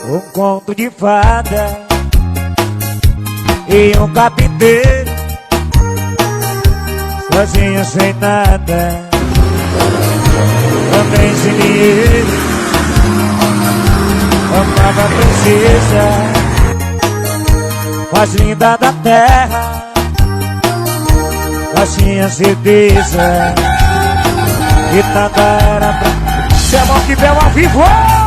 Um conto de fada e um carpinteiro, sozinho sem nada, também sem dinheiro. Amava a princesa mais linda da terra, mas tinha certeza que nada era pra... Se é amor que veio ao vivo.